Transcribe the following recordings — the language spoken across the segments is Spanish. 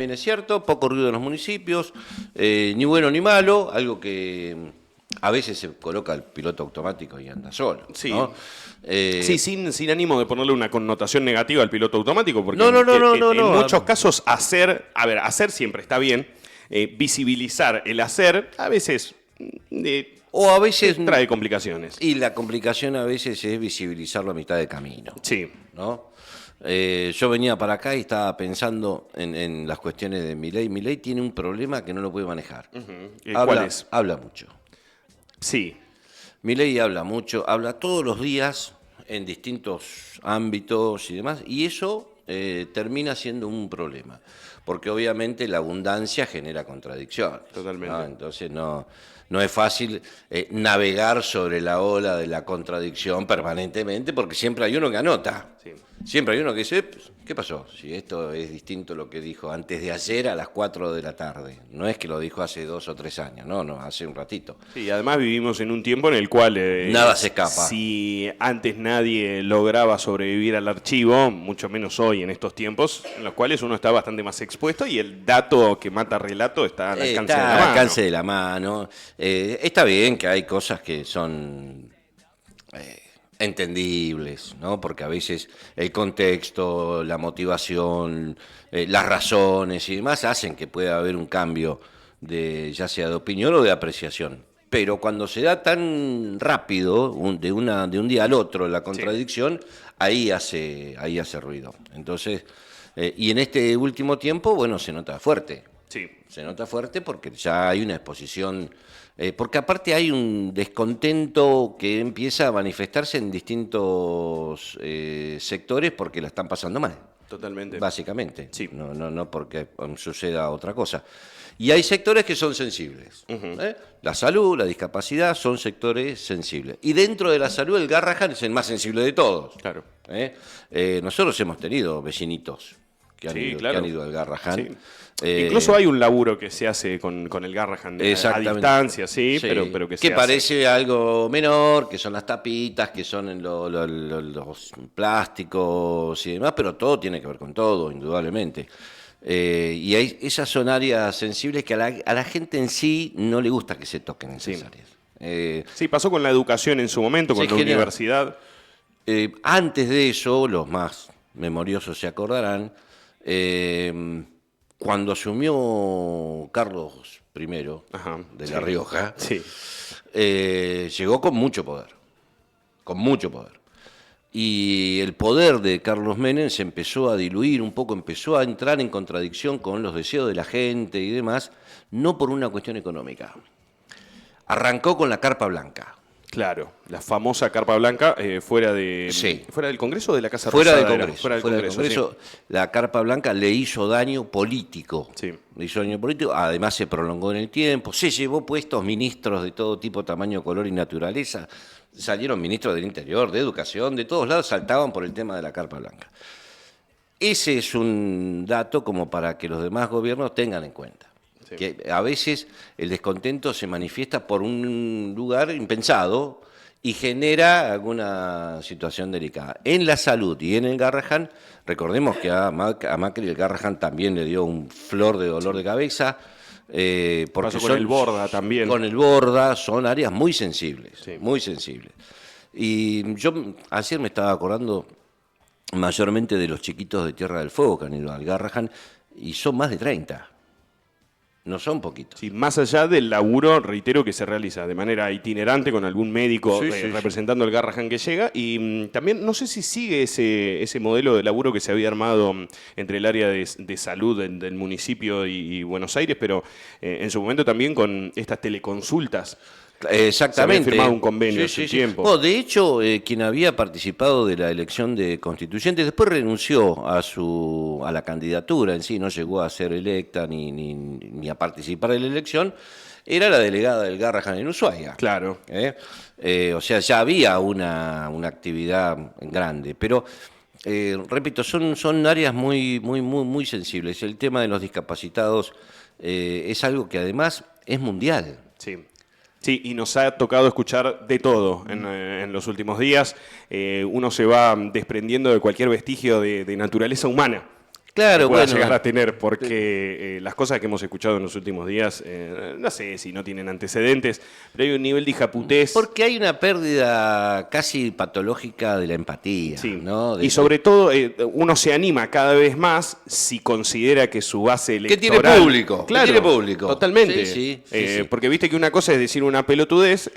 Bien, es cierto, poco ruido en los municipios, ni bueno ni malo, algo que a veces se coloca el piloto automático y anda solo, Sí, ¿no? sí, sin ánimo de ponerle una connotación negativa al piloto automático, porque No, no, no, no, no, en no. muchos casos hacer siempre está bien, visibilizar el hacer a veces O a veces, trae complicaciones. y la complicación a veces es visibilizarlo a mitad de camino, Sí, ¿no? Yo venía para acá y estaba pensando en las cuestiones de Milei. Milei tiene un problema que no lo puede manejar. ¿cuál es? Habla mucho. Sí, Milei habla mucho, habla todos los días en distintos ámbitos y demás, y eso termina siendo un problema, porque obviamente la abundancia genera contradicciones. Totalmente. ¿No? Entonces no es fácil navegar sobre la ola de la contradicción permanentemente, porque siempre hay uno que anota. sí. Siempre hay uno que dice, ¿qué pasó? Si esto es distinto a lo que dijo antes de ayer a las 4 de la tarde. No es que lo dijo hace 2 o 3 años, no, hace un ratito. Sí, además vivimos en un tiempo en el cual Nada se escapa. Si antes nadie lograba sobrevivir al archivo, mucho menos hoy en estos tiempos, en los cuales uno está bastante más expuesto y el dato que mata relato está al alcance de la Está al mano. alcance de la mano. Está bien que hay cosas que son entendibles, ¿no? Porque a veces el contexto, la motivación, las razones y demás hacen que pueda haber un cambio de ya sea de opinión o de apreciación. Pero cuando se da tan rápido, de un día al otro, la contradicción, ahí hace ruido. Entonces, y en este último tiempo, bueno, se nota fuerte. Sí, Se nota fuerte porque ya hay una exposición, porque aparte hay un descontento que empieza a manifestarse en distintos sectores porque la están pasando mal, totalmente. básicamente. Sí. No porque suceda otra cosa. Y hay sectores que son sensibles. La salud, la discapacidad son sectores sensibles. Y dentro de la salud el Garrahan es el más sensible de todos. Claro. Nosotros hemos tenido vecinitos que han, Sí, ido, claro. que han ido al Garrahan. Sí. Incluso hay un laburo que se hace con el Garrahan a distancia, sí. Pero que se hace. Parece algo menor, que son las tapitas, que son en los plásticos y demás, pero todo tiene que ver con todo, indudablemente. Y esas son áreas sensibles que a la gente en sí no le gusta que se toquen esas áreas. Sí, pasó con la educación en su momento, con la universidad. Antes de eso, los más memoriosos se acordarán, cuando asumió Carlos I de La Rioja, Sí. Llegó con mucho poder, Y el poder de Carlos Menem se empezó a diluir un poco, empezó a entrar en contradicción con los deseos de la gente y demás, no por una cuestión económica. Arrancó con la carpa blanca. Claro, la famosa carpa blanca fuera del Congreso o de la Casa Fuera Rosada. del Congreso, sí. La carpa blanca le hizo daño político. Sí. Le hizo daño político, además se prolongó en el tiempo, se llevó puestos ministros de todo tipo, tamaño, color y naturaleza. Salieron ministros del Interior, de Educación, de todos lados saltaban por el tema de la carpa blanca. Ese es un dato como para que los demás gobiernos tengan en cuenta. Sí. Que a veces el descontento se manifiesta por un lugar impensado y genera alguna situación delicada. En la salud y en el Garrahan, recordemos que a Macri el Garrahan también le dio un flor de dolor de cabeza. Pasó con el Borda también. Con el Borda, son áreas muy sensibles, muy sensibles. Y yo ayer me estaba acordando mayormente de los chiquitos de Tierra del Fuego que han ido al Garrahan, y son más de 30. No son poquitos. Sí, más allá del laburo, reitero, que se realiza de manera itinerante con algún médico representando el Garrahan que llega. Y también no sé si sigue ese modelo de laburo que se había armado entre el área de salud del municipio y Buenos Aires, pero en su momento también con estas teleconsultas. Exactamente. Se había firmado un convenio hace tiempo. Oh, de hecho, quien había participado de la elección de constituyentes después renunció a la candidatura en sí, no llegó a ser electa ni a participar de la elección, era la delegada del Garrahan en Ushuaia. Claro. O sea, ya había una actividad grande, pero repito, son áreas muy sensibles. El tema de los discapacitados es algo que además es mundial. Sí. Sí, y nos ha tocado escuchar de todo en los últimos días. Uno se va desprendiendo de cualquier vestigio de naturaleza humana. Claro, que pueda bueno, llegar a tener, porque las cosas que hemos escuchado en los últimos días, no sé si no tienen antecedentes, pero hay un nivel de hijaputez. porque hay una pérdida casi patológica de la empatía, Sí. ¿no? Y sobre todo, uno se anima cada vez más si considera que su base que electoral... tiene público, Claro, que tiene público. totalmente. Sí. Porque viste que una cosa es decir una pelotudez,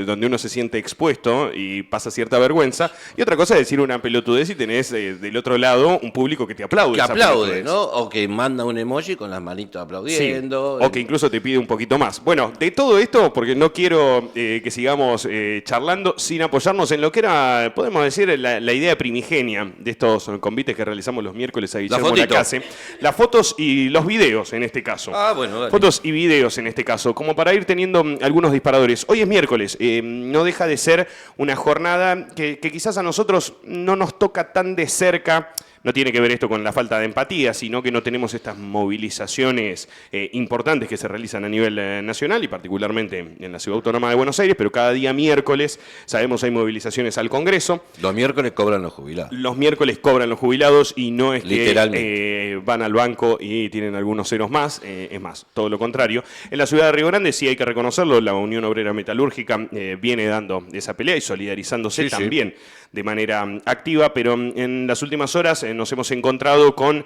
donde uno se siente expuesto y pasa cierta vergüenza, y otra cosa es decir una pelotudez y tenés del otro lado un público que te aplaude. Que esa aplaude, pelotudez. ¿no? O que manda un emoji con las manitos aplaudiendo. Sí, o que incluso te pide un poquito más. Bueno, de todo esto, porque no quiero que sigamos charlando sin apoyarnos en lo que era, podemos decir, la idea primigenia de estos convites que realizamos los miércoles a Guillermo Lacase. Las fotos y los videos, en este caso. Ah, bueno, dale. Fotos y videos, en este caso, como para ir teniendo algunos disparadores. Hoy es miércoles, no deja de ser una jornada que quizás a nosotros no nos toca tan de cerca. No tiene que ver esto con la falta de empatía, sino que no tenemos estas movilizaciones importantes que se realizan a nivel nacional y particularmente en la Ciudad Autónoma de Buenos Aires, pero cada día miércoles sabemos hay movilizaciones al Congreso. Los miércoles cobran los jubilados. Los miércoles cobran los jubilados y no es Literalmente. que van al banco y tienen algunos ceros más, es más, todo lo contrario. En la ciudad de Río Grande sí hay que reconocerlo, la Unión Obrera Metalúrgica viene dando esa pelea y solidarizándose también de manera activa, pero en las últimas horas nos hemos encontrado con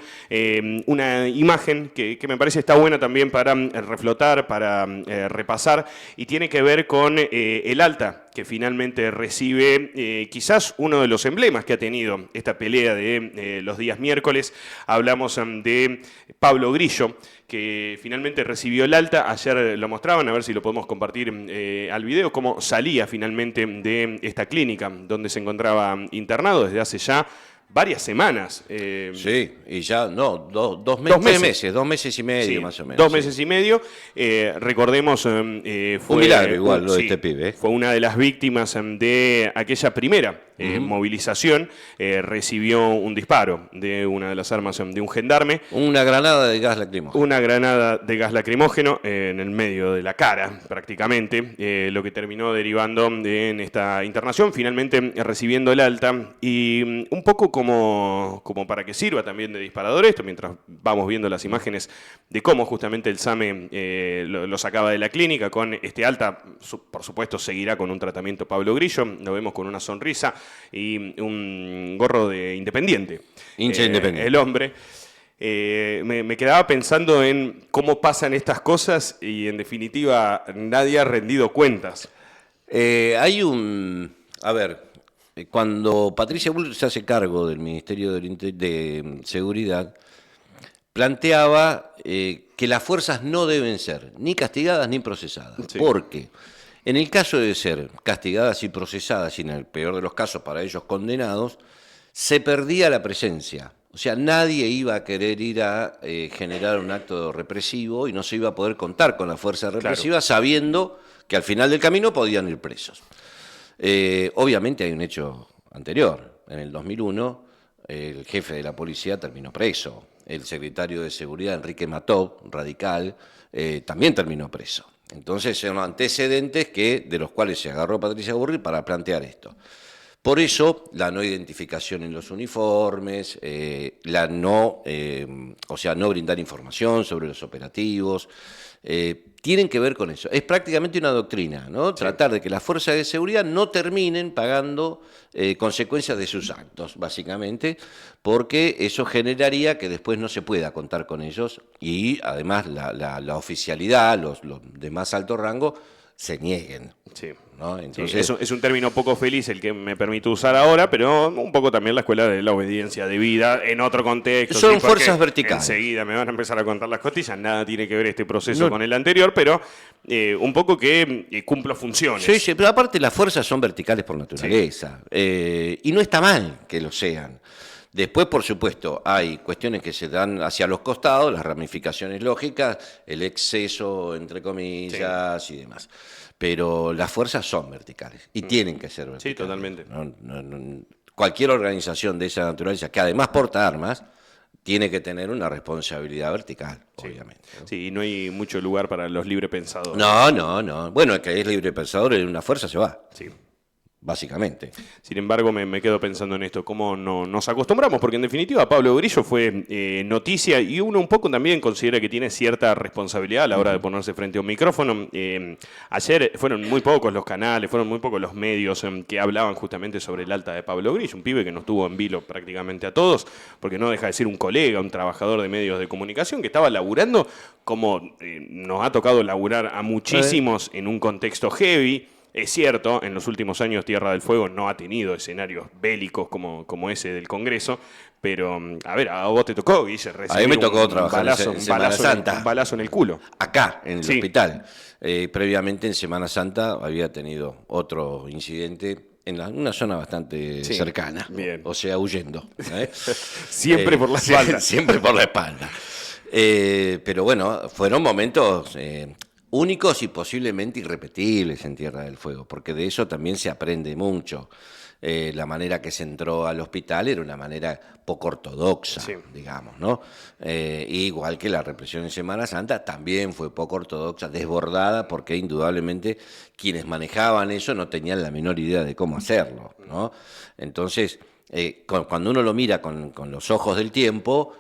una imagen que me parece está buena también para reflotar, para repasar, y tiene que ver con el alta que finalmente recibe quizás uno de los emblemas que ha tenido esta pelea de los días miércoles. Hablamos de Pablo Grillo, que finalmente recibió el alta. Ayer lo mostraban, a ver si lo podemos compartir al video, cómo salía finalmente de esta clínica donde se encontraba internado desde hace ya varias semanas. Sí, y ya, no, dos meses y medio más o menos. 2 meses y medio. Recordemos, fue un milagro igual lo de este pibe. Fue una de las víctimas de aquella primera movilización. Recibió un disparo de una de las armas de un gendarme. Una granada de gas lacrimógeno. Una granada de gas lacrimógeno en el medio de la cara, prácticamente, lo que terminó derivando en esta internación, finalmente recibiendo el alta. Y un poco como para que sirva también de disparador esto, mientras vamos viendo las imágenes de cómo justamente el SAME lo sacaba de la clínica con este alta. Por supuesto seguirá con un tratamiento Pablo Grillo, lo vemos con una sonrisa y un gorro de Independiente. Hincha Independiente. El hombre. Me quedaba pensando en cómo pasan estas cosas y en definitiva nadie ha rendido cuentas. A ver, cuando Patricia Bullrich se hace cargo del Ministerio de Seguridad, planteaba que las fuerzas no deben ser ni castigadas ni procesadas. Sí. Porque en el caso de ser castigadas y procesadas, y en el peor de los casos para ellos condenados, se perdía la presencia. O sea, nadie iba a querer ir a generar un acto represivo y no se iba a poder contar con la fuerza represiva, sabiendo que al final del camino podían ir presos. Obviamente hay un hecho anterior. En el 2001, el jefe de la policía terminó preso. El secretario de Seguridad, Enrique Matov, radical, también terminó preso. Entonces, son antecedentes de los cuales se agarró Patricia Bullrich para plantear esto. Por eso, la no identificación en los uniformes, no brindar información sobre los operativos, tienen que ver con eso. Es prácticamente una doctrina, ¿no? Sí. Tratar de que las fuerzas de seguridad no terminen pagando consecuencias de sus actos, básicamente, porque eso generaría que después no se pueda contar con ellos y además la oficialidad, los de más alto rango, se nieguen. Sí. ¿No? Entonces, sí, es un término poco feliz el que me permito usar ahora, pero un poco también la escuela de la obediencia debida en otro contexto. Son fuerzas verticales. Enseguida me van a empezar a contar las costillas, nada tiene que ver este proceso con el anterior, pero un poco que cumplo funciones. Sí, pero aparte las fuerzas son verticales por naturaleza, y no está mal que lo sean. Después, por supuesto, hay cuestiones que se dan hacia los costados, las ramificaciones lógicas, el exceso, entre comillas, y demás. Pero las fuerzas son verticales y tienen que ser verticales. Sí, totalmente. Cualquier organización de esa naturaleza, que además porta armas, tiene que tener una responsabilidad vertical, obviamente. ¿No? Sí, y no hay mucho lugar para los librepensadores. No. Bueno, el que es librepensador en una fuerza se va. Sí. básicamente. Sin embargo, me quedo pensando en esto, cómo no nos acostumbramos, porque en definitiva Pablo Grillo fue noticia y uno un poco también considera que tiene cierta responsabilidad a la hora de ponerse frente a un micrófono. Ayer fueron muy pocos los canales, fueron muy pocos los medios que hablaban justamente sobre el alta de Pablo Grillo, un pibe que nos tuvo en vilo prácticamente a todos, porque no deja de ser un colega, un trabajador de medios de comunicación que estaba laburando como nos ha tocado laburar a muchísimos en un contexto heavy. Es cierto, en los últimos años Tierra del Fuego no ha tenido escenarios bélicos como ese del Congreso, pero, a ver, a vos te tocó, Guille, recibir a mí me tocó trabajar en Semana Santa. Un balazo en el culo. Acá, en el hospital. Previamente, en Semana Santa, había tenido otro incidente en una zona bastante cercana. Bien. O sea, huyendo. Siempre por la espalda. Siempre por la espalda. Pero bueno, fueron momentos únicos y posiblemente irrepetibles en Tierra del Fuego, porque de eso también se aprende mucho. La manera que se entró al hospital era una manera poco ortodoxa, digamos, ¿no? Igual que la represión en Semana Santa también fue poco ortodoxa, desbordada, porque indudablemente quienes manejaban eso no tenían la menor idea de cómo hacerlo, ¿no? Entonces, cuando uno lo mira con los ojos del tiempo,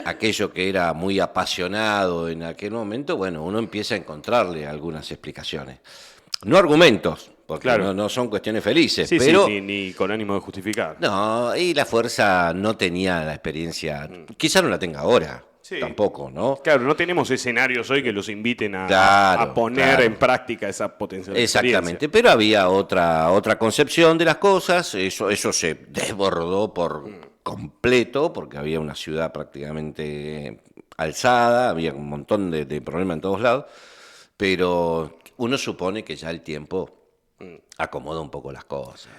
aquello que era muy apasionado en aquel momento, bueno, uno empieza a encontrarle algunas explicaciones. No argumentos, porque claro, no son cuestiones felices, sí, pero... Sí, ni con ánimo de justificar. No, y la fuerza no tenía la experiencia, quizá no la tenga ahora, tampoco, ¿no? Claro, no tenemos escenarios hoy que los inviten a poner en práctica esa potencial Exactamente, pero había otra concepción de las cosas, eso se desbordó por completo, porque había una ciudad prácticamente alzada, había un montón de problemas en todos lados, pero uno supone que ya el tiempo acomoda un poco las cosas.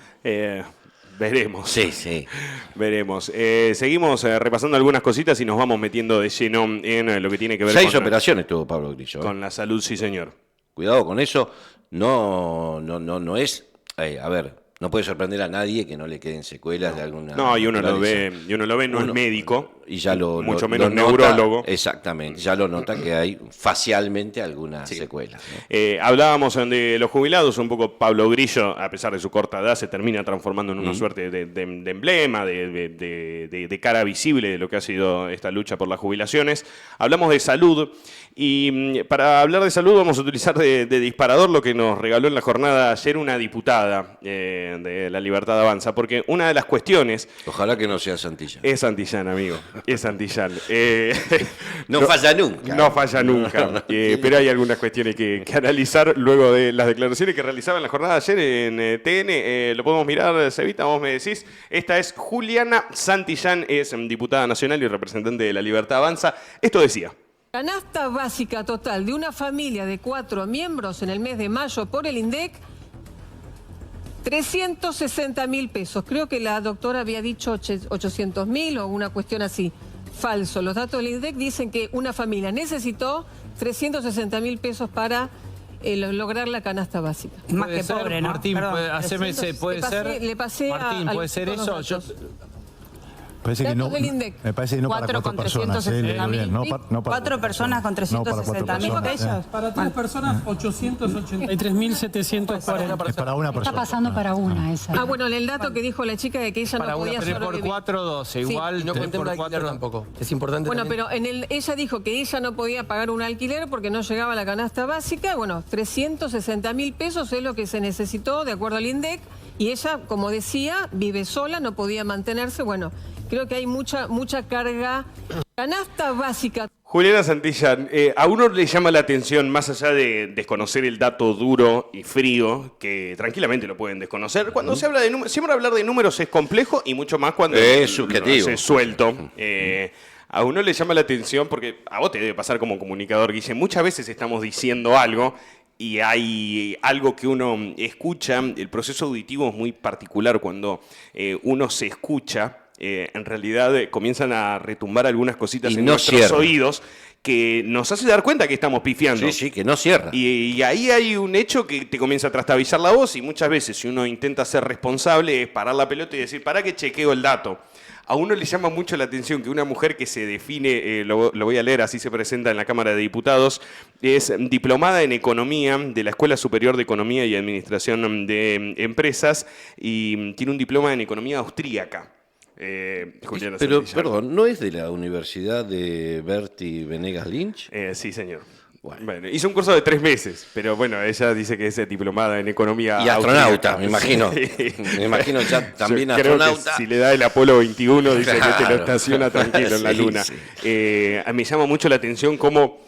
Veremos. Sí. Veremos. Seguimos repasando algunas cositas y nos vamos metiendo de lleno en lo que tiene que ver 6 operaciones tuvo Pablo Grillo. Con la salud, sí señor. Cuidado con eso, no es, a ver, no puede sorprender a nadie que no le queden secuelas de alguna... No, y uno lo ve, no es médico, y ya mucho menos lo nota, neurólogo. Exactamente, ya lo nota que hay facialmente algunas secuelas, ¿no? Hablábamos de los jubilados, un poco Pablo Grillo, a pesar de su corta edad, se termina transformando en una suerte de emblema, de cara visible de lo que ha sido esta lucha por las jubilaciones. Hablamos de salud y para hablar de salud vamos a utilizar de disparador lo que nos regaló en la jornada ayer una diputada de La Libertad Avanza, porque una de las cuestiones... Ojalá que no sea Santillán. Es Santillán, amigo, es Santillán. No falla nunca. No falla nunca, pero hay algunas cuestiones que analizar luego de las declaraciones que realizaba en la jornada ayer en TN. Lo podemos mirar, Cevita, vos me decís. Esta es Juliana Santillán, es diputada nacional y representante de La Libertad Avanza. Esto decía. Canasta básica total de una familia de 4 miembros en el mes de mayo por el INDEC, 360.000 pesos. Creo que la doctora había dicho 800.000 o una cuestión así. Falso. Los datos del INDEC dicen que una familia necesitó 360.000 pesos para lograr la canasta básica. Más que pobre, ¿no? Martín, puede ser. Le pasé Martín, ¿puede ser eso? Parece que no, me parece que no para 4 personas. No para 4 personas con 360.000 pesos. Para 3 personas, 883.740. Es para una persona. Está pasando para una esa. Bueno, el dato que dijo la chica de que ella no podía sobrevivir. Por 4, 12, igual. Y no contempla alquiler tampoco. Es importante. Bueno, también. pero ella dijo que ella no podía pagar un alquiler porque no llegaba a la canasta básica. Bueno, 360.000 pesos es lo que se necesitó de acuerdo al INDEC. Y ella, como decía, vive sola, no podía mantenerse. Bueno, creo que hay mucha carga. Canasta básica. Juliana Santillán, a uno le llama la atención, más allá de desconocer el dato duro y frío, que tranquilamente lo pueden desconocer. Cuando se habla de números, siempre hablar de números es complejo y mucho más cuando es subjetivo. Es suelto. A uno le llama la atención, porque a vos te debe pasar como comunicador, Guille, muchas veces estamos diciendo algo y hay algo que uno escucha. El proceso auditivo es muy particular cuando uno se escucha. En realidad comienzan a retumbar algunas cositas en nuestros oídos que nos hace dar cuenta que estamos pifiando. Sí, que no cierra. Y ahí hay un hecho que te comienza a trastabillar la voz y muchas veces si uno intenta ser responsable es parar la pelota y decir, para que chequeo el dato. A uno le llama mucho la atención que una mujer que se define, lo voy a leer, así se presenta en la Cámara de Diputados, es diplomada en Economía de la Escuela Superior de Economía y Administración de Empresas y tiene un diploma en Economía austríaca. Pero, perdón, ¿no es de la Universidad de Bertie Venegas Lynch? Sí, señor. Bueno, hizo un curso de 3 meses, pero bueno, ella dice que es diplomada en economía. Y astronauta, me imagino. Sí. Me imagino ya también creo astronauta. Que si le da el Apolo 21, dice que te lo estaciona tranquilo en la luna. Sí. Me llama mucho la atención cómo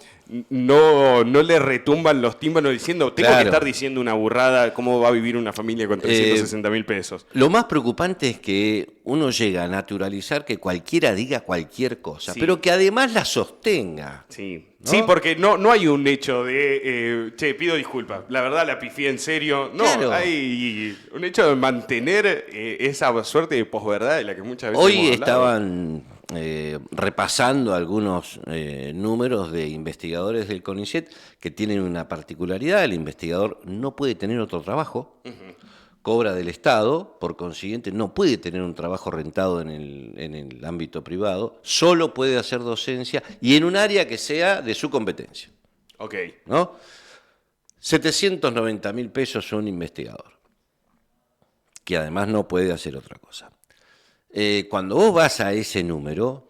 no le retumban los tímpanos diciendo, tengo que estar diciendo una burrada, ¿cómo va a vivir una familia con 360.000 pesos? Lo más preocupante es que uno llega a naturalizar que cualquiera diga cualquier cosa, pero que además la sostenga. Sí. ¿No? Sí, porque no hay un hecho de, che, pido disculpas, la verdad la pifié en serio. No, hay un hecho de mantener esa suerte de posverdad de la que muchas veces Hoy hemos hablado. estaban repasando algunos números de investigadores del CONICET que tienen una particularidad. El investigador no puede tener otro trabajo. Cobra del Estado, por consiguiente no puede tener un trabajo rentado en el ámbito privado, solo puede hacer docencia y en un área que sea de su competencia. Ok. ¿No? 790.000 pesos un investigador, que además no puede hacer otra cosa. Cuando vos vas a ese número,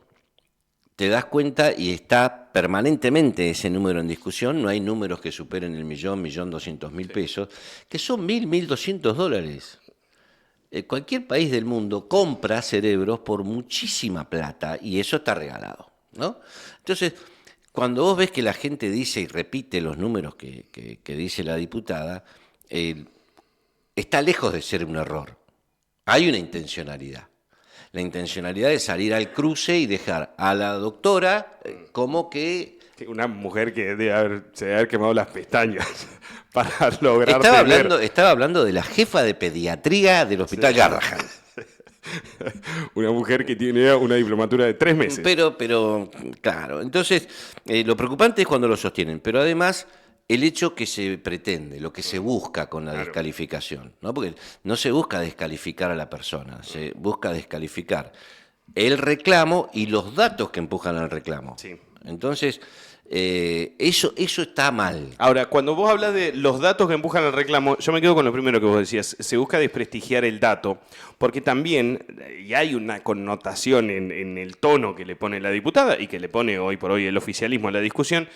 te das cuenta y está permanentemente ese número en discusión, no hay números que superen el 1.200.000 pesos, que son $1.200. Cualquier país del mundo compra cerebros por muchísima plata y eso está regalado, ¿no? Entonces, cuando vos ves que la gente dice y repite los números que dice la diputada, está lejos de ser un error. Hay una intencionalidad. La intencionalidad es salir al cruce y dejar a la doctora como que... Una mujer que se debe haber quemado las pestañas para lograr Estaba hablando de la jefa de pediatría del Hospital Garrahan. Una mujer que tiene una diplomatura de 3 meses. Pero claro, entonces lo preocupante es cuando lo sostienen, pero además el hecho que se pretende, lo que se busca con la descalificación, ¿no? Porque no se busca descalificar a la persona, se busca descalificar el reclamo y los datos que empujan al reclamo. Sí. Entonces, eso está mal. Ahora, cuando vos hablas de los datos que empujan al reclamo, yo me quedo con lo primero que vos decías, se busca desprestigiar el dato, porque también, y hay una connotación en el tono que le pone la diputada y que le pone hoy por hoy el oficialismo a la discusión,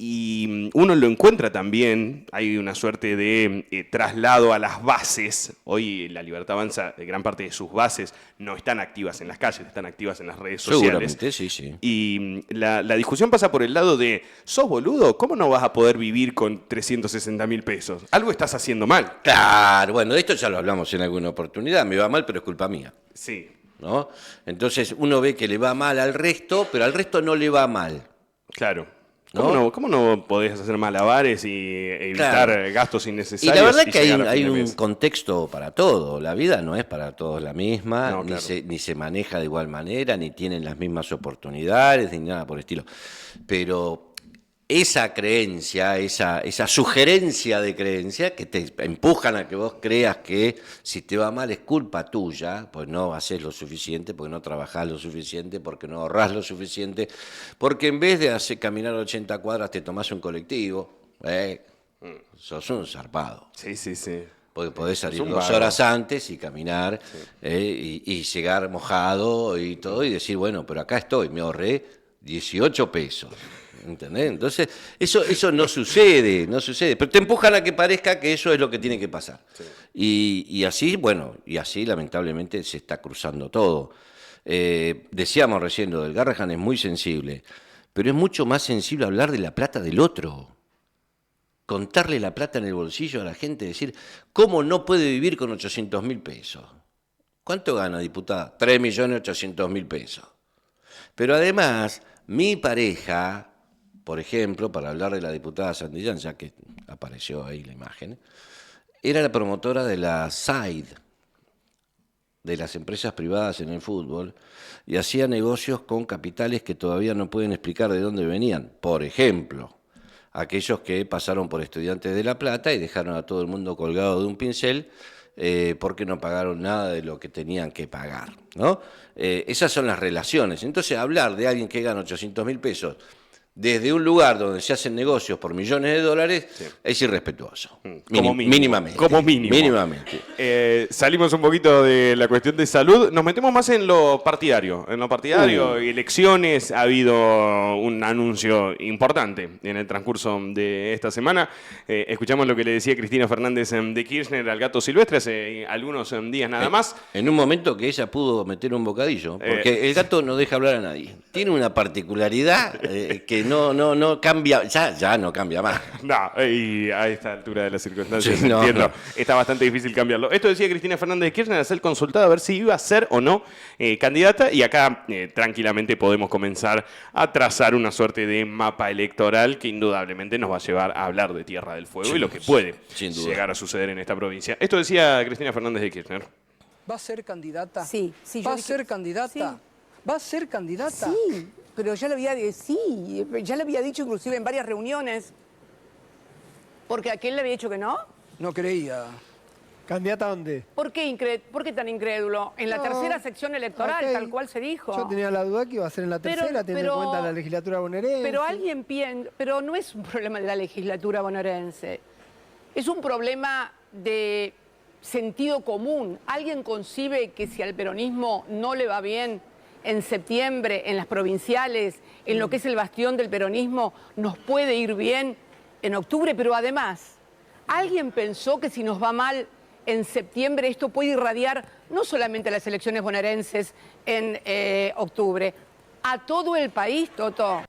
y uno lo encuentra también, hay una suerte de traslado a las bases. Hoy la Libertad Avanza, gran parte de sus bases no están activas en las calles, están activas en las redes sociales. Seguramente, sí. Y la discusión pasa por el lado de, ¿sos boludo? ¿Cómo no vas a poder vivir con 360.000 pesos? Algo estás haciendo mal. Claro, bueno, de esto ya lo hablamos en alguna oportunidad, me va mal, pero es culpa mía. Sí. ¿No? Entonces uno ve que le va mal al resto, pero al resto no le va mal. Claro. ¿No? ¿Cómo no podés hacer malabares y evitar gastos innecesarios? Y la verdad que hay un contexto para todo. La vida no es para todos la misma, No, claro. ni se maneja de igual manera, ni tienen las mismas oportunidades, ni nada por el estilo. Pero esa creencia, esa sugerencia de creencia que te empujan a que vos creas que si te va mal es culpa tuya, pues no haces lo suficiente, porque no trabajás lo suficiente, porque no ahorrás lo suficiente, porque en vez de hacer caminar 80 cuadras te tomás un colectivo, sos un zarpado. Sí. Porque podés salir 2 horas antes y caminar y llegar mojado y todo y decir, bueno, pero acá estoy, me ahorré 18 pesos. ¿Entendés? Entonces, eso no sucede, pero te empujan a que parezca que eso es lo que tiene que pasar. Sí. Y así, bueno, lamentablemente se está cruzando todo. Decíamos recién, lo del Garrahan es muy sensible, pero es mucho más sensible hablar de la plata del otro. Contarle la plata en el bolsillo a la gente, decir, ¿cómo no puede vivir con 800.000 pesos? ¿Cuánto gana, diputada? 3.800.000 pesos. Pero además, mi pareja, por ejemplo, para hablar de la diputada Santillán, ya que apareció ahí la imagen, era la promotora de la SAID, de las empresas privadas en el fútbol, y hacía negocios con capitales que todavía no pueden explicar de dónde venían. Por ejemplo, aquellos que pasaron por Estudiantes de La Plata y dejaron a todo el mundo colgado de un pincel ¿por qué no pagaron nada de lo que tenían que pagar? ¿No? Esas son las relaciones. Entonces, hablar de alguien que gana 800.000 pesos desde un lugar donde se hacen negocios por millones de dólares, sí, es irrespetuoso. Como mínimo. Mínimamente. Como mínimo. Mínimamente. Salimos un poquito de la cuestión de salud, nos metemos más en lo partidario. En lo partidario, elecciones, ha habido un anuncio importante en el transcurso de esta semana. Escuchamos lo que le decía Cristina Fernández de Kirchner al gato silvestre hace algunos días nada más. En un momento que ella pudo meter un bocadillo, porque el gato no deja hablar a nadie. Tiene una particularidad que no cambia, ya no cambia más. No, y a esta altura de las circunstancias, sí, entiendo, está bastante difícil cambiarlo. Esto decía Cristina Fernández de Kirchner, a ser consultada a ver si iba a ser o no candidata, y acá tranquilamente podemos comenzar a trazar una suerte de mapa electoral que indudablemente nos va a llevar a hablar de Tierra del Fuego, sí, y lo que puede llegar a suceder en esta provincia. Esto decía Cristina Fernández de Kirchner. ¿Va a ser candidata? Sí. ¿Va a ser candidata? Sí. ¿Va a ser candidata? Sí, pero ya lo había dicho inclusive en varias reuniones. Porque aquel le había dicho que no. No creía. ¿Candidata a dónde? ¿Por qué tan incrédulo? En la tercera sección electoral, tal cual se dijo. Yo tenía la duda que iba a ser en la tercera, teniendo en cuenta la legislatura bonaerense. Pero alguien piensa, pero no es un problema de la legislatura bonaerense. Es un problema de sentido común. Alguien concibe que si al peronismo no le va bien en septiembre, en las provinciales, en lo que es el bastión del peronismo, nos puede ir bien en octubre, pero además, ¿alguien pensó que si nos va mal en septiembre esto puede irradiar no solamente a las elecciones bonaerenses en octubre, a todo el país, Toto?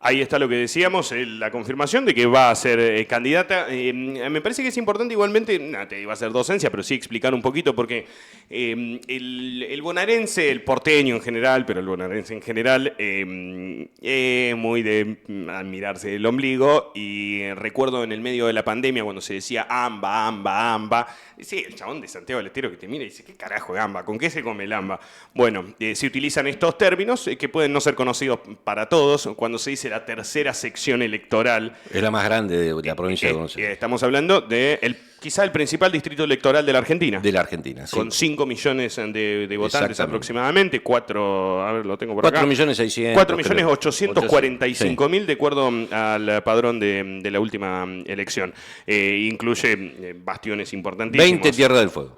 Ahí está lo que decíamos, la confirmación de que va a ser candidata. Me parece que es importante igualmente, no te iba a hacer docencia, pero sí explicar un poquito, porque el bonaerense, el porteño en general, pero el bonaerense en general, es muy de admirarse el ombligo. Y recuerdo en el medio de la pandemia cuando se decía AMBA, AMBA, AMBA. Sí, el chabón de Santiago del Estero que te mira y dice, ¿qué carajo es AMBA? ¿Con qué se come el AMBA? Bueno, se utilizan estos términos que pueden no ser conocidos para todos cuando se dice la tercera sección electoral. Es la más grande de la provincia de Buenos Aires. Estamos hablando de quizá el principal distrito electoral de la Argentina. De la Argentina, sí. Con 5 millones de votantes aproximadamente. 4.845.000 de acuerdo al padrón de la última elección. Incluye bastiones importantísimos. 20 Tierra del Fuego.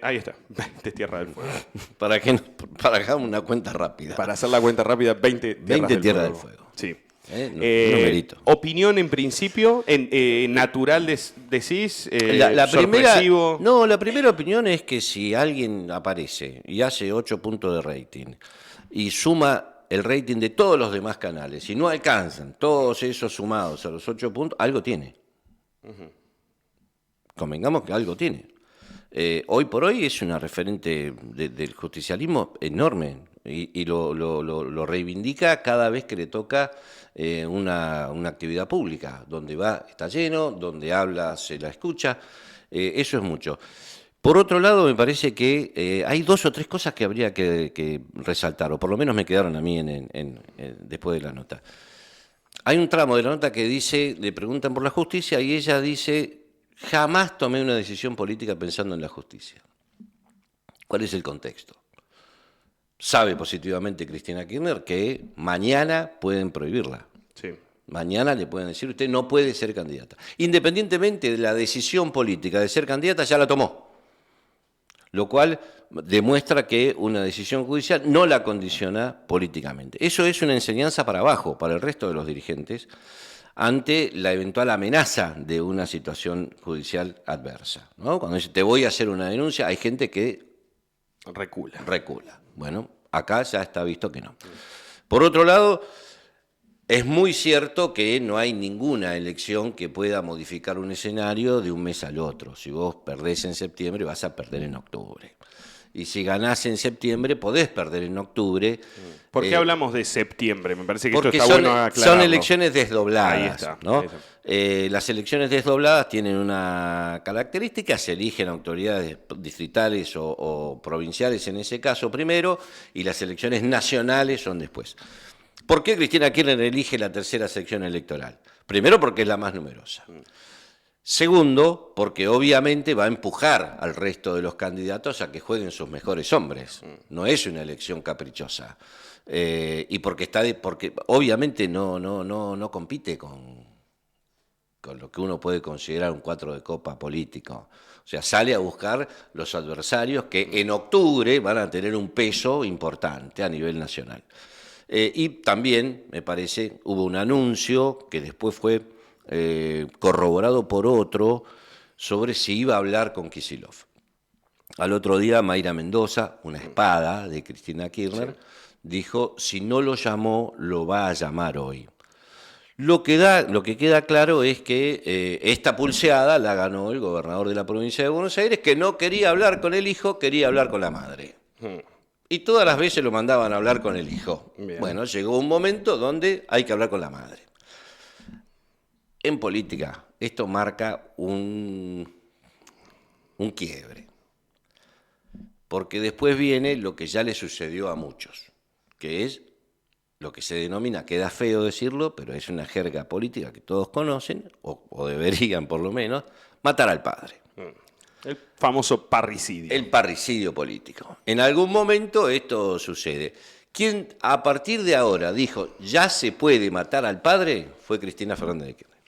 Ahí está, 20 Tierra del Fuego. Para hacer una cuenta rápida. Para hacer la cuenta rápida, 20 Tierra del Fuego. Sí. Opinión en principio, natural decís, la sorpresivo. La primera opinión es que si alguien aparece y hace 8 puntos de rating y suma el rating de todos los demás canales y no alcanzan todos esos sumados a los 8 puntos, algo tiene. Convengamos que algo tiene. Hoy por hoy es una referente del justicialismo enorme y lo reivindica cada vez que le toca una actividad pública, donde va, está lleno, donde habla, se la escucha, eso es mucho. Por otro lado, me parece que hay 2 o 3 cosas que habría que resaltar, o por lo menos me quedaron a mí después de la nota. Hay un tramo de la nota que dice, le preguntan por la justicia y ella dice, jamás tomé una decisión política pensando en la justicia. ¿Cuál es el contexto? Sabe positivamente Cristina Kirchner que mañana pueden prohibirla. Sí. Mañana le pueden decir, usted no puede ser candidata. Independientemente de la decisión política de ser candidata, ya la tomó. Lo cual demuestra que una decisión judicial no la condiciona políticamente. Eso es una enseñanza para abajo, para el resto de los dirigentes, ante la eventual amenaza de una situación judicial adversa, ¿no? Cuando dice, te voy a hacer una denuncia, hay gente que recula. Bueno, acá ya está visto que no. Por otro lado, es muy cierto que no hay ninguna elección que pueda modificar un escenario de un mes al otro. Si vos perdés en septiembre, vas a perder en octubre. Y si ganás en septiembre, podés perder en octubre. ¿Por qué hablamos de septiembre? Me parece que esto está son, bueno aclararlo. Son elecciones desdobladas. Ahí está, ¿no? Las elecciones desdobladas tienen una característica, se eligen autoridades distritales o provinciales en ese caso primero, y las elecciones nacionales son después. ¿Por qué Cristina Kirchner elige la tercera sección electoral? Primero porque es la más numerosa. Segundo, porque obviamente va a empujar al resto de los candidatos a que jueguen sus mejores hombres. No es una elección caprichosa. Y porque obviamente no compite con lo que uno puede considerar un 4 de copa político. O sea, sale a buscar los adversarios que en octubre van a tener un peso importante a nivel nacional. Y también, me parece, hubo un anuncio que después fue corroborado por otro sobre si iba a hablar con Kicillof. Al otro día, Mayra Mendoza, una espada de Cristina Kirchner, dijo, si no lo llamó, lo va a llamar hoy. Lo que queda claro es que esta pulseada la ganó el gobernador de la provincia de Buenos Aires, que no quería hablar con el hijo, quería hablar con la madre. Y todas las veces lo mandaban a hablar con el hijo. Bien. Bueno, llegó un momento donde hay que hablar con la madre. En política, esto marca un quiebre. Porque después viene lo que ya le sucedió a muchos, que es lo que se denomina, queda feo decirlo, pero es una jerga política que todos conocen, o deberían por lo menos, matar al padre. El famoso parricidio. El parricidio político. En algún momento esto sucede. Quien a partir de ahora dijo, ya se puede matar al padre, fue Cristina Fernández de Kirchner.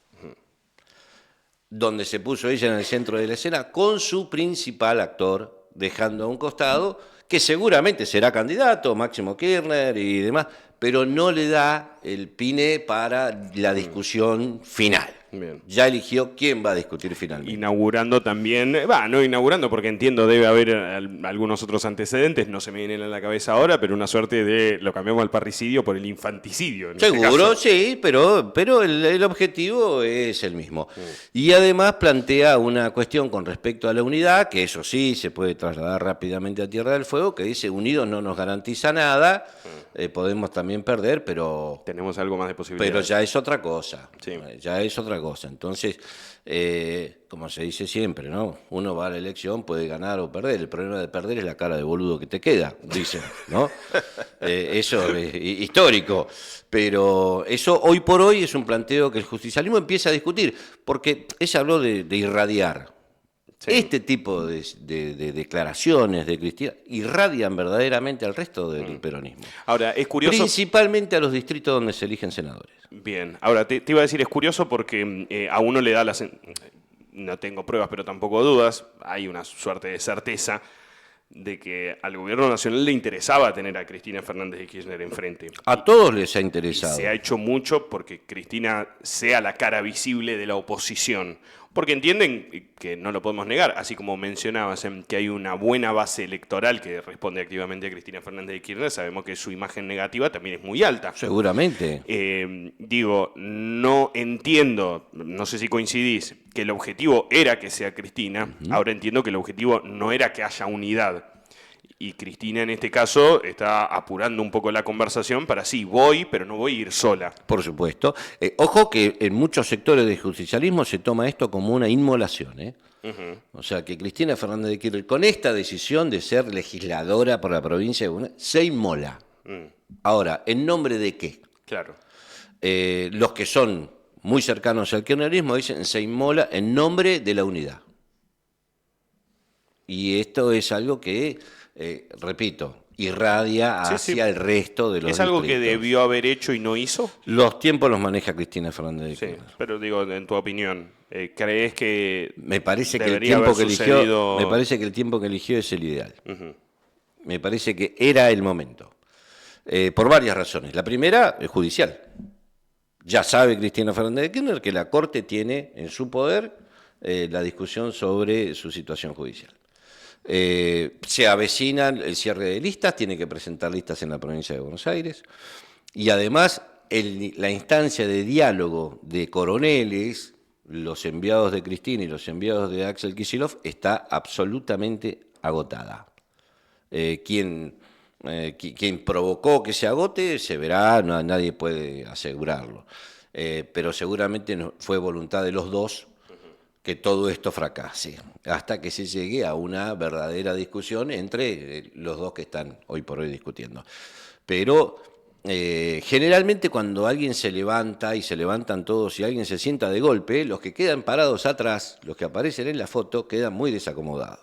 Donde se puso ella en el centro de la escena con su principal actor, dejando a un costado, que seguramente será candidato, Máximo Kirchner y demás, pero no le da el pine para la discusión final. Bien. Ya eligió quién va a discutir finalmente. Inaugurando también, no inaugurando porque entiendo debe haber algunos otros antecedentes, no se me vienen a la cabeza ahora, pero una suerte de, lo cambiamos al parricidio por el infanticidio. Seguro, sí, pero el objetivo es el mismo. Y además plantea una cuestión con respecto a la unidad, que eso sí se puede trasladar rápidamente a Tierra del Fuego, que dice, unidos no nos garantiza nada, podemos también perder, pero... Tenemos algo más de posibilidades. Pero ya es otra cosa, sí. Ya es otra cosa. Entonces, como se dice siempre, ¿no? Uno va a la elección, puede ganar o perder. El problema de perder es la cara de boludo que te queda, dicen, ¿no? Eso es histórico. Pero eso hoy por hoy es un planteo que el justicialismo empieza a discutir, porque ella habló de irradiar. Sí. Este tipo de declaraciones de Cristina irradian verdaderamente al resto del peronismo. Ahora, es curioso... Principalmente a los distritos donde se eligen senadores. Bien, ahora te iba a decir, es curioso porque a uno le da no tengo pruebas, pero tampoco dudas, hay una suerte de certeza de que al gobierno nacional le interesaba tener a Cristina Fernández de Kirchner enfrente. A todos les ha interesado. Y se ha hecho mucho porque Cristina sea la cara visible de la oposición. Porque entienden, que no lo podemos negar, así como mencionabas, que hay una buena base electoral que responde activamente a Cristina Fernández de Kirchner, sabemos que su imagen negativa también es muy alta. Seguramente. No entiendo, no sé si coincidís, que el objetivo era que sea Cristina, ahora entiendo que el objetivo no era que haya unidad. Y Cristina en este caso está apurando un poco la conversación para sí, voy, pero no voy a ir sola. Por supuesto. Ojo que en muchos sectores del justicialismo se toma esto como una inmolación. O sea que Cristina Fernández de Kirchner, con esta decisión de ser legisladora por la provincia de Buenos Aires, se inmola. Ahora, ¿en nombre de qué? Claro. Los que son muy cercanos al kirchnerismo dicen se inmola en nombre de la unidad. Y esto es algo que... repito, irradia hacia el resto de los ¿Es algo distritos. que debió haber hecho y no hizo? Los tiempos los maneja Cristina Fernández de Kirchner. Sí, pero digo, en tu opinión, ¿crees que me parece que el tiempo que eligió, me parece que el tiempo que eligió es el ideal. Me parece que era el momento. Por varias razones. La primera es judicial. Ya sabe Cristina Fernández de Kirchner que la Corte tiene en su poder la discusión sobre su situación judicial. Se avecina el cierre de listas, tiene que presentar listas en la provincia de Buenos Aires y además la instancia de diálogo de coroneles, los enviados de Cristina y los enviados de Axel Kicillof está absolutamente agotada. Quien provocó que se agote se verá, nadie puede asegurarlo, pero seguramente fue voluntad de los dos que todo esto fracase, hasta que se llegue a una verdadera discusión entre los dos que están hoy por hoy discutiendo. Pero generalmente cuando alguien se levanta y se levantan todos y alguien se sienta de golpe, los que quedan parados atrás, los que aparecen en la foto, quedan muy desacomodados.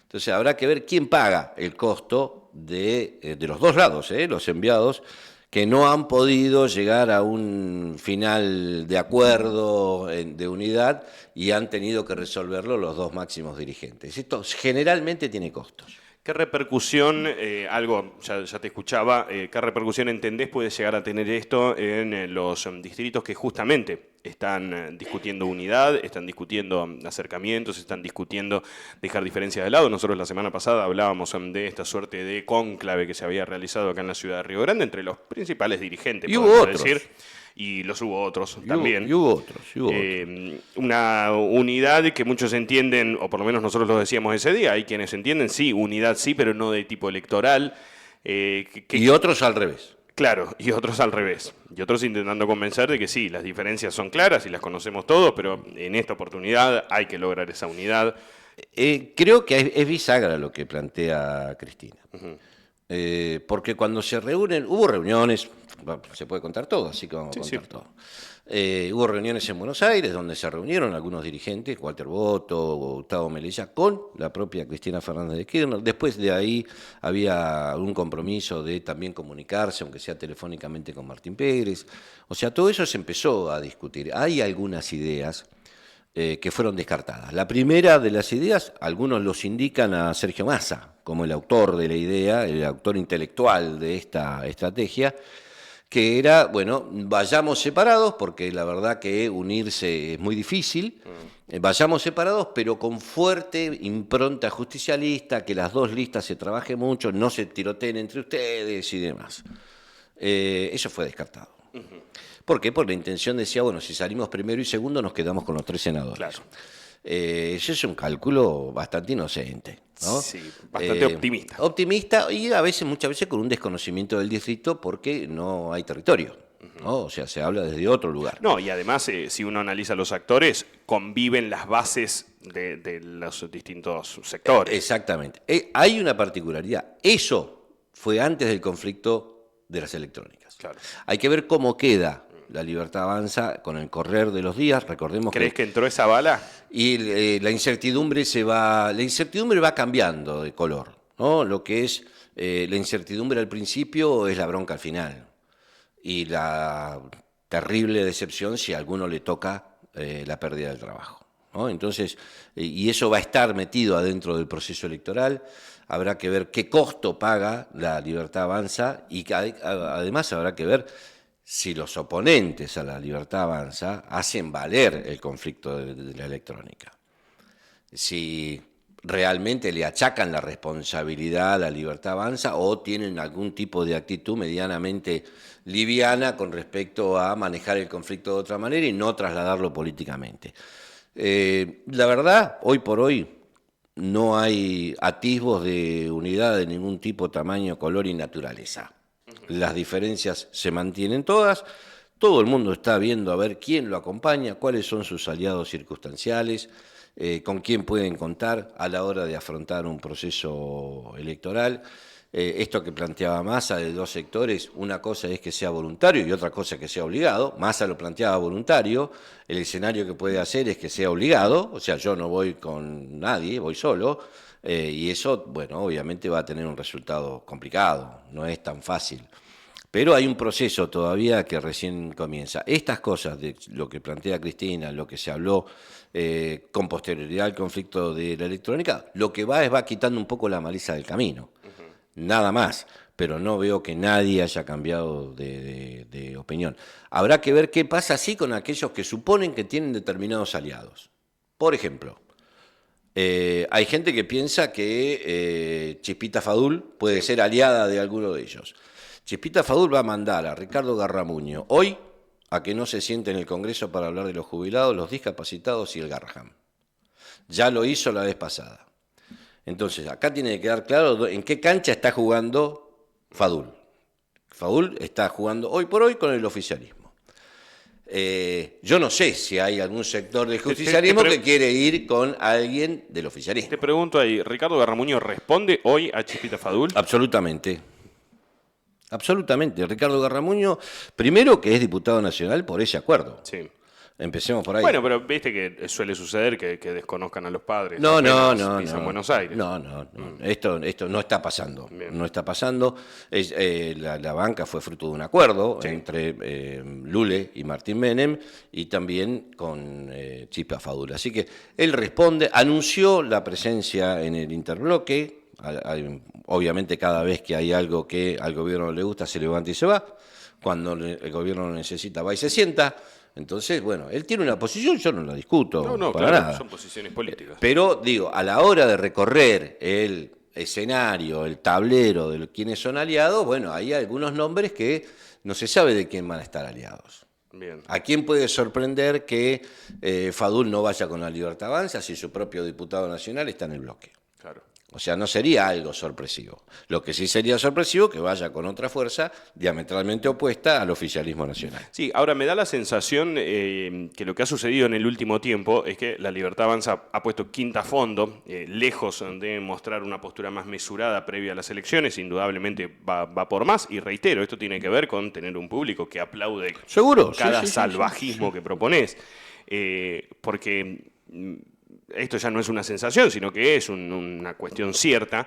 Entonces habrá que ver quién paga el costo de los dos lados, los enviados, que no han podido llegar a un final de acuerdo de unidad y han tenido que resolverlo los dos máximos dirigentes. Esto generalmente tiene costos. ¿Qué repercusión, ya te escuchaba, qué repercusión entendés puede llegar a tener esto en los distritos que justamente están discutiendo unidad, están discutiendo acercamientos, están discutiendo dejar diferencias de lado? Nosotros la semana pasada hablábamos de esta suerte de cónclave que se había realizado acá en la ciudad de Río Grande entre los principales dirigentes, y hubo otros. Y los hubo otros también. Y hubo otros. Una unidad que muchos entienden, o por lo menos nosotros lo decíamos ese día, hay quienes entienden, sí, unidad sí, pero no de tipo electoral. Y otros al revés. Claro, y otros al revés. Y otros intentando convencer de que sí, las diferencias son claras y las conocemos todos, pero en esta oportunidad hay que lograr esa unidad. Creo que es bisagra lo que plantea Cristina. Porque cuando se reúnen, hubo reuniones, se puede contar todo, así que vamos a contar todo. Hubo reuniones en Buenos Aires donde se reunieron algunos dirigentes, Walter Boto, Gustavo Melella, con la propia Cristina Fernández de Kirchner. Después de ahí había un compromiso de también comunicarse, aunque sea telefónicamente, con Martín Pérez. O sea, todo eso se empezó a discutir. Hay algunas ideas que fueron descartadas. La primera de las ideas, algunos los indican a Sergio Massa como el autor de la idea, el autor intelectual de esta estrategia, que era, bueno, vayamos separados, porque la verdad que unirse es muy difícil, vayamos separados, pero con fuerte impronta justicialista, que las dos listas se trabajen mucho, no se tiroteen entre ustedes y demás. Eso fue descartado. ¿Por qué? Por la intención decía, bueno, si salimos primero y segundo nos quedamos con los 3 senadores. Claro. Eso es un cálculo bastante inocente, ¿no? Sí, bastante optimista. Optimista y muchas veces con un desconocimiento del distrito porque no hay territorio, ¿no? O sea, se habla desde otro lugar. No, y además, si uno analiza los actores, conviven las bases de los distintos sectores. Exactamente. Hay una particularidad. Eso fue antes del conflicto de las electrónicas. Claro. Hay que ver cómo queda La Libertad Avanza con el correr de los días. Recordemos ¿Crees que entró esa bala? Y la incertidumbre va cambiando de color, ¿no? Lo que es la incertidumbre al principio es la bronca al final. Y la terrible decepción si a alguno le toca la pérdida del trabajo, ¿no? Entonces, y eso va a estar metido adentro del proceso electoral. Habrá que ver qué costo paga La Libertad Avanza y además habrá que ver si los oponentes a La Libertad Avanza hacen valer el conflicto de la electrónica. Si realmente le achacan la responsabilidad a La Libertad Avanza o tienen algún tipo de actitud medianamente liviana con respecto a manejar el conflicto de otra manera y no trasladarlo políticamente. La verdad, hoy por hoy, no hay atisbos de unidad de ningún tipo, tamaño, color y naturaleza. Las diferencias se mantienen todas, todo el mundo está viendo a ver quién lo acompaña, cuáles son sus aliados circunstanciales, con quién pueden contar a la hora de afrontar un proceso electoral. Esto que planteaba Massa de dos sectores, una cosa es que sea voluntario y otra cosa es que sea obligado. Massa lo planteaba voluntario, el escenario que puede hacer es que sea obligado, o sea, yo no voy con nadie, voy solo, y eso, bueno, obviamente va a tener un resultado complicado, no es tan fácil. Pero hay un proceso todavía que recién comienza. Estas cosas, de lo que plantea Cristina, lo que se habló con posterioridad al conflicto de la electrónica, lo que va quitando un poco la maleza del camino. Nada más, pero no veo que nadie haya cambiado de opinión. Habrá que ver qué pasa así con aquellos que suponen que tienen determinados aliados. Por ejemplo, hay gente que piensa que Chispita Fadul puede ser aliada de alguno de ellos. Chispita Fadul va a mandar a Ricardo Garramuño hoy a que no se siente en el Congreso para hablar de los jubilados, los discapacitados y el Garrahan. Ya lo hizo la vez pasada. Entonces, acá tiene que quedar claro en qué cancha está jugando Fadul. Fadul está jugando hoy por hoy con el oficialismo. Yo no sé si hay algún sector del justicialismo que quiere ir con alguien del oficialismo. Te pregunto ahí, ¿Ricardo Garramuño responde hoy a Chispita Fadul? Absolutamente. absolutamente. Ricardo Garramuño, primero que es diputado nacional por ese acuerdo. Sí. Empecemos por ahí. Bueno, pero viste que suele suceder que desconozcan a los padres. No. Pisan Buenos Aires. No. Esto no está pasando. Bien. No está pasando. La banca fue fruto de un acuerdo entre Lule y Martín Menem y también con Chispa Fadul. Así que él responde, anunció la presencia en el interbloque. Obviamente cada vez que hay algo que al gobierno le gusta se levanta y se va. Cuando el gobierno lo necesita va y se sienta. Entonces, bueno, él tiene una posición, yo no la discuto para nada. Son posiciones políticas. Pero, digo, a la hora de recorrer el escenario, el tablero de quienes son aliados, bueno, hay algunos nombres que no se sabe de quién van a estar aliados. Bien. ¿A quién puede sorprender que Fadul no vaya con la Libertad Avanza si su propio diputado nacional está en el bloque? Claro. O sea, no sería algo sorpresivo. Lo que sí sería sorpresivo que vaya con otra fuerza diametralmente opuesta al oficialismo nacional. Sí, ahora me da la sensación que lo que ha sucedido en el último tiempo es que la Libertad Avanza ha puesto quinta a fondo, lejos de mostrar una postura más mesurada previa a las elecciones, indudablemente va por más, y reitero, esto tiene que ver con tener un público que aplaude ¿Seguro? cada Sí. salvajismo que propones, porque esto ya no es una sensación, sino que es una cuestión cierta.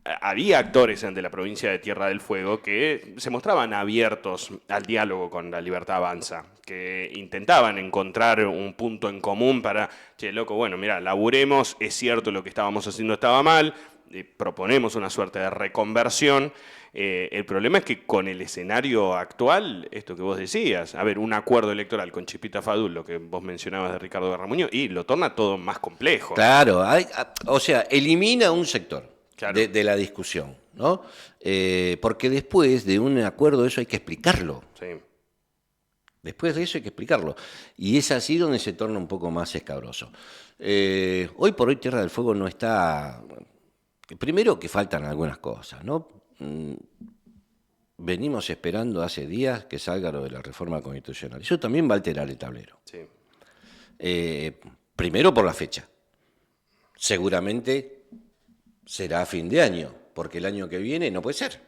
Había actores de la provincia de Tierra del Fuego que se mostraban abiertos al diálogo con la Libertad Avanza, que intentaban encontrar un punto en común para, che, loco, bueno, mira, laburemos, es cierto lo que estábamos haciendo estaba mal, proponemos una suerte de reconversión. El problema es que con el escenario actual, esto que vos decías, a ver, un acuerdo electoral con Chispita Fadul, lo que vos mencionabas de Ricardo Garramuño, y lo torna todo más complejo. Claro, o sea, elimina un sector Claro. de la discusión, ¿no? Porque después de un acuerdo eso hay que explicarlo. Sí. Después de eso hay que explicarlo. Y es así donde se torna un poco más escabroso. Hoy por hoy Tierra del Fuego no está... Primero que faltan algunas cosas, ¿no? Venimos esperando hace días que salga lo de la reforma constitucional. Eso también va a alterar el tablero. Sí. Primero por la fecha. Seguramente será a fin de año, porque el año que viene no puede ser.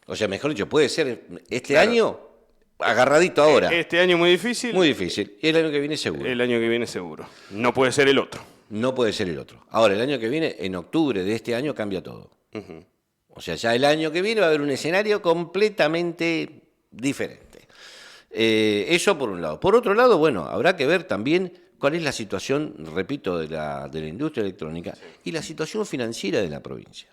O sea, mejor dicho, puede ser este año agarradito ahora. Este año muy difícil. Muy difícil. Y el año que viene seguro. El año que viene seguro. No puede ser el otro. No puede ser el otro. Ahora, el año que viene, en octubre de este año, cambia todo. Uh-huh. O sea, ya el año que viene va a haber un escenario completamente diferente. Eso por un lado. Por otro lado, bueno, habrá que ver también cuál es la situación, repito, de la industria electrónica y la situación financiera de la provincia.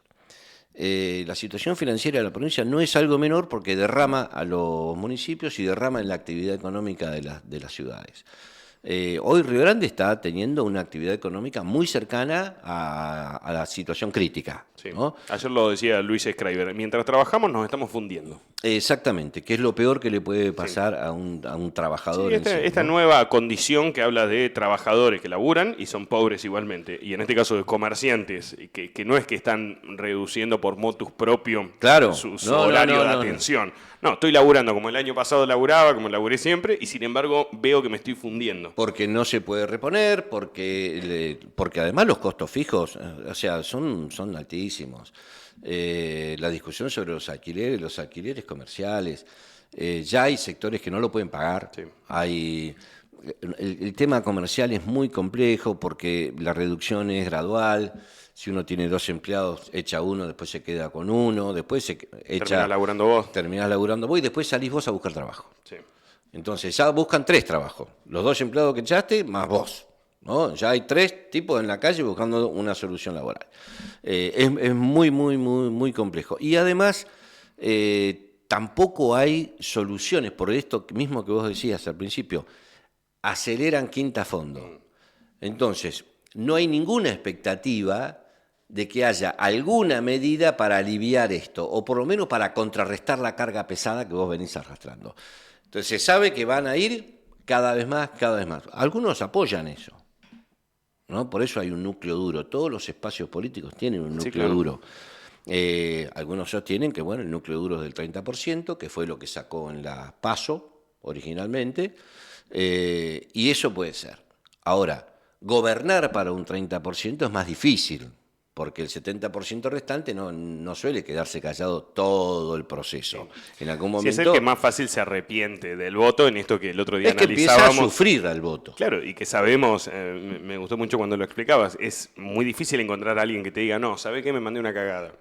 La situación financiera de la provincia no es algo menor porque derrama a los municipios y derrama en la actividad económica de las ciudades. Hoy Río Grande está teniendo una actividad económica muy cercana a la situación crítica. Sí. ¿No? Ayer lo decía Luis Schreiber, mientras trabajamos nos estamos fundiendo. Exactamente, que es lo peor que le puede pasar a un trabajador. Sí, esta nueva condición que habla de trabajadores que laburan y son pobres igualmente, y en este caso de comerciantes, que no es que están reduciendo por motus propio su horario de atención. No, estoy laburando como el año pasado laburaba, como laburé siempre, y sin embargo veo que me estoy fundiendo. Porque no se puede reponer, porque además los costos fijos, o sea, son altísimos. La discusión sobre los alquileres comerciales, ya hay sectores que no lo pueden pagar. Sí. El tema comercial es muy complejo porque la reducción es gradual. Si uno tiene 2 empleados, echa uno, después se queda con uno, después terminás laburando vos. Terminás laburando vos y después salís vos a buscar trabajo. Sí. Entonces ya buscan 3 trabajos, los 2 empleados que echaste más vos, ¿no? Ya hay 3 tipos en la calle buscando una solución laboral. Es muy complejo. Y además tampoco hay soluciones, por esto mismo que vos decías al principio, aceleran quinta a fondo. Entonces, no hay ninguna expectativa de que haya alguna medida para aliviar esto, o por lo menos para contrarrestar la carga pesada que vos venís arrastrando. Entonces se sabe que van a ir cada vez más. Algunos apoyan eso, ¿no? Por eso hay un núcleo duro. Todos los espacios políticos tienen un núcleo duro. Algunos sostienen que bueno, el núcleo duro es del 30%, que fue lo que sacó en la PASO originalmente, y eso puede ser. Ahora, gobernar para un 30% es más difícil. porque el 70% restante no suele quedarse callado todo el proceso. En algún momento... Si es el que más fácil se arrepiente del voto, en esto que el otro día es que analizábamos. empieza a sufrir al voto. Claro, y que sabemos, me gustó mucho cuando lo explicabas, es muy difícil encontrar a alguien que te diga, no, ¿sabe qué? Me mandé una cagada.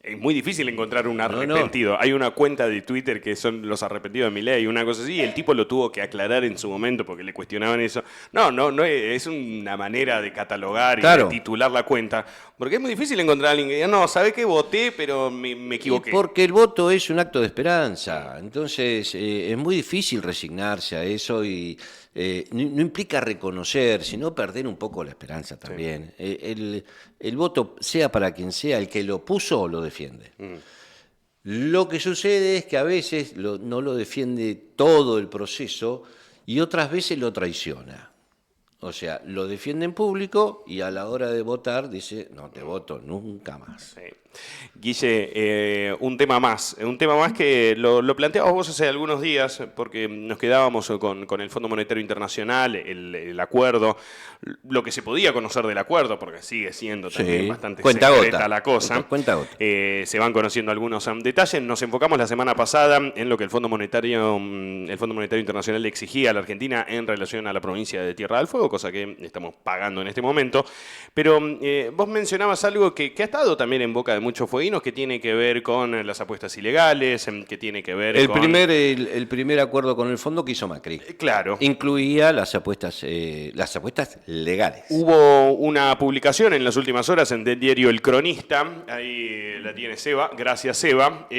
Es muy difícil encontrar un arrepentido. No. Hay una cuenta de Twitter que son los arrepentidos de Milei, una cosa así, y el tipo lo tuvo que aclarar en su momento porque le cuestionaban eso. No es una manera de catalogar y de titular la cuenta, porque es muy difícil encontrar a alguien que diga, no, ¿sabe qué? Voté, pero me equivoqué. Porque el voto es un acto de esperanza, entonces es muy difícil resignarse a eso y no implica reconocer, sino perder un poco la esperanza también. Sí. El voto, sea para quien sea, el que lo puso, lo defiende. Lo que sucede es que a veces no lo defiende todo el proceso y otras veces lo traiciona. O sea, lo defiende en público y a la hora de votar dice, no te voto nunca más. Sí. Guille, un tema más que lo planteabas vos hace algunos días, porque nos quedábamos con el Fondo Monetario Internacional, el acuerdo, lo que se podía conocer del acuerdo, porque sigue siendo también bastante secreta la cosa. Cuenta. Se van conociendo algunos detalles. Nos enfocamos la semana pasada en lo que el Fondo Monetario Internacional le exigía a la Argentina en relación a la provincia de Tierra del Fuego, cosa que estamos pagando en este momento. Pero vos mencionabas algo que ha estado también en boca de muchos fueguinos, que tiene que ver con las apuestas ilegales, que tiene que ver con... El primer acuerdo con el fondo que hizo Macri. Claro. Incluía las apuestas legales. Hubo una publicación en las últimas horas en el diario El Cronista, ahí la tiene Seba, gracias Seba,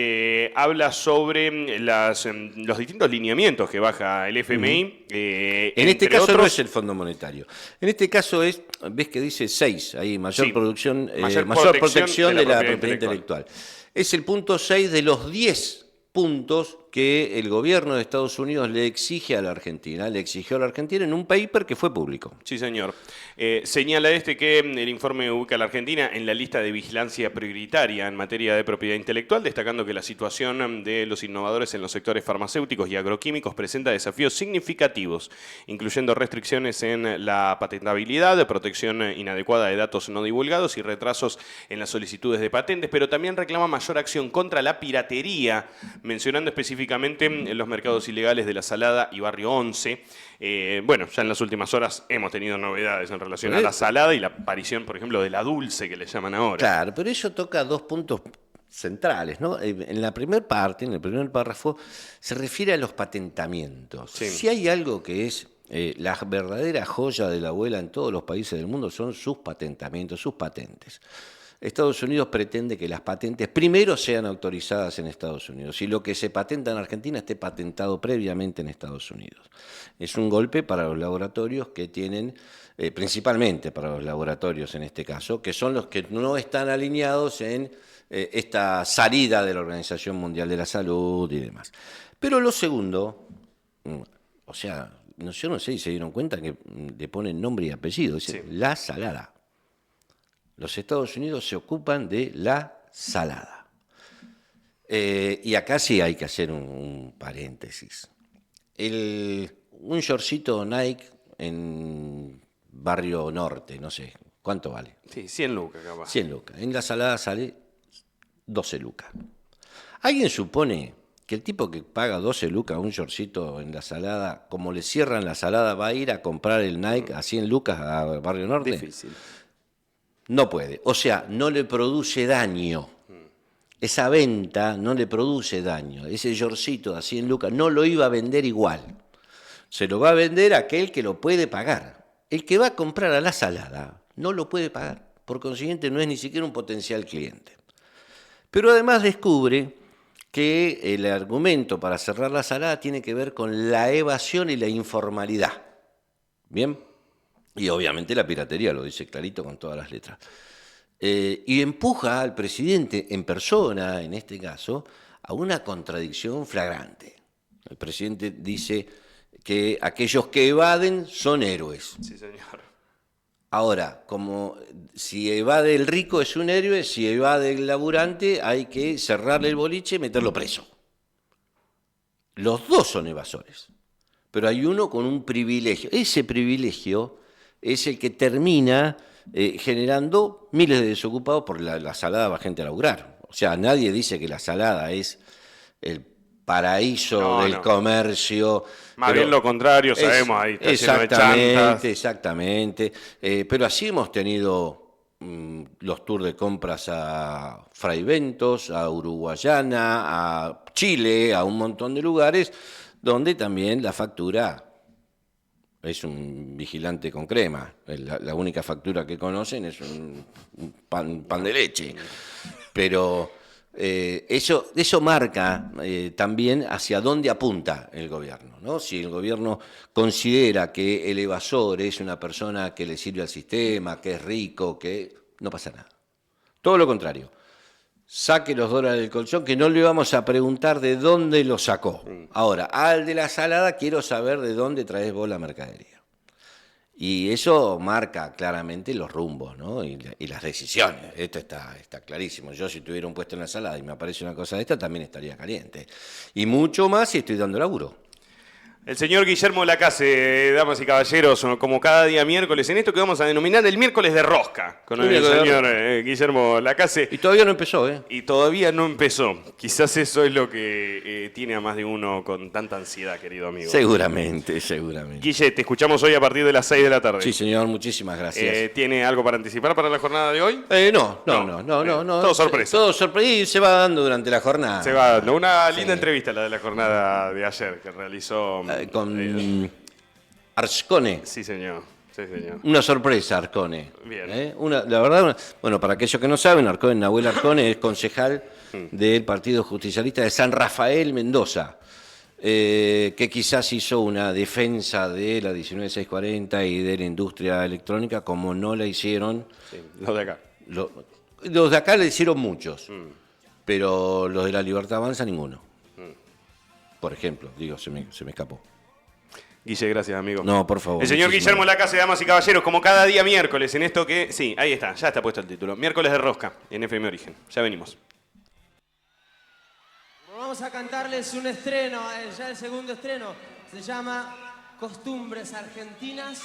habla sobre los distintos lineamientos que baja el FMI. En este caso no es el Fondo Monetario. En este caso ves que dice 6, ahí mayor producción, mayor protección de la propiedad intelectual. Es el punto 6 de los 10 puntos que el gobierno de Estados Unidos le exige a la Argentina, le exigió a la Argentina en un paper que fue público. Sí, señor. Señala que el informe ubica a la Argentina en la lista de vigilancia prioritaria en materia de propiedad intelectual, destacando que la situación de los innovadores en los sectores farmacéuticos y agroquímicos presenta desafíos significativos, incluyendo restricciones en la patentabilidad, protección inadecuada de datos no divulgados y retrasos en las solicitudes de patentes, pero también reclama mayor acción contra la piratería, mencionando específicamente en los mercados ilegales de La Salada y Barrio 11. Bueno, ya en las últimas horas hemos tenido novedades en relación a La Salada y la aparición, por ejemplo, de la Dulce, que le llaman ahora. Claro, pero eso toca dos puntos centrales, ¿no? En la primera parte, en el primer párrafo, se refiere a los patentamientos. Sí. Si hay algo que es la verdadera joya de la abuela en todos los países del mundo, son sus patentamientos, sus patentes. Estados Unidos pretende que las patentes primero sean autorizadas en Estados Unidos y lo que se patenta en Argentina esté patentado previamente en Estados Unidos. Es un golpe para los laboratorios que tienen, principalmente para los laboratorios en este caso, que son los que no están alineados en esta salida de la Organización Mundial de la Salud y demás. Pero lo segundo, o sea, yo no sé si se dieron cuenta que le ponen nombre y apellido, dice La Salada. Los Estados Unidos se ocupan de La Salada. Y acá sí hay que hacer un paréntesis. Un shortcito Nike en Barrio Norte, no sé, ¿cuánto vale? Sí, 100 lucas capaz. 100 lucas. En La Salada sale 12 lucas. ¿Alguien supone que el tipo que paga 12 lucas un shortcito en La Salada, como le cierran La Salada, va a ir a comprar el Nike a 100 lucas a Barrio Norte? Difícil. No puede, o sea, no le produce daño. Esa venta no le produce daño. Ese shortcito a 100 lucas no lo iba a vender igual. Se lo va a vender a aquel que lo puede pagar. El que va a comprar a La Salada no lo puede pagar. Por consiguiente, no es ni siquiera un potencial cliente. Pero además descubre que el argumento para cerrar La Salada tiene que ver con la evasión y la informalidad. ¿Bien? Y obviamente la piratería, lo dice clarito con todas las letras. Y empuja al presidente en persona, en este caso, a una contradicción flagrante. El presidente dice que aquellos que evaden son héroes. Sí, señor. Ahora, como si evade el rico es un héroe, si evade el laburante hay que cerrarle el boliche y meterlo preso. Los dos son evasores, pero hay uno con un privilegio. Ese privilegio es el que termina generando miles de desocupados porque la Salada va gente a laburar. O sea, nadie dice que la Salada es el paraíso del comercio. Más bien lo contrario, sabemos, ahí está lleno de chantas. Exactamente. Pero así hemos tenido los tours de compras a Fraiventos, a Uruguayana, a Chile, a un montón de lugares donde también la factura es un vigilante con crema. La única factura que conocen es un pan de leche. Pero eso marca también hacia dónde apunta el gobierno, ¿no? Si el gobierno considera que el evasor es una persona que le sirve al sistema, que es rico, que no pasa nada. Todo lo contrario. Saque los dólares del colchón, que no le vamos a preguntar de dónde lo sacó. Ahora, al de la Salada quiero saber de dónde traes vos la mercadería. Y eso marca claramente los rumbos, ¿no? y las decisiones. Esto está clarísimo. Yo si tuviera un puesto en la Salada y me aparece una cosa de esta, también estaría caliente. Y mucho más si estoy dando laburo. El señor Guillermo Lacase, damas y caballeros, como cada día miércoles, en esto que vamos a denominar el miércoles de rosca, con el señor Guillermo Lacase. Y todavía no empezó, ¿eh? Y todavía no empezó. Quizás eso es lo que tiene a más de uno con tanta ansiedad, querido amigo. Seguramente. Guille, te escuchamos hoy a partir de las 6 de la tarde. Sí, señor, muchísimas gracias. ¿Tiene algo para anticipar para la jornada de hoy? No. Todo sorpresa. Todo sorpresa y se va dando durante la jornada. Se va dando. Una linda entrevista la de la jornada de ayer que realizó... con Arcone. Sí, señor. Una sorpresa, Arcone. Bien. La verdad, bueno, para aquellos que no saben, Nahuel Arcone es concejal del Partido Justicialista de San Rafael, Mendoza, que quizás hizo una defensa de la 19640 y de la industria electrónica como no la hicieron. Sí, los de acá. Los de acá le hicieron muchos, pero los de la Libertad Avanza ninguno. Por ejemplo, se me escapó. Guille, gracias, amigo. No, por favor. El señor Guillermo Lacase, damas y caballeros, como cada día miércoles en esto que... Sí, ahí está, ya está puesto el título. Miércoles de Rosca, en FM Origen. Ya venimos. Vamos a cantarles un estreno, ya el segundo estreno. Se llama Costumbres Argentinas.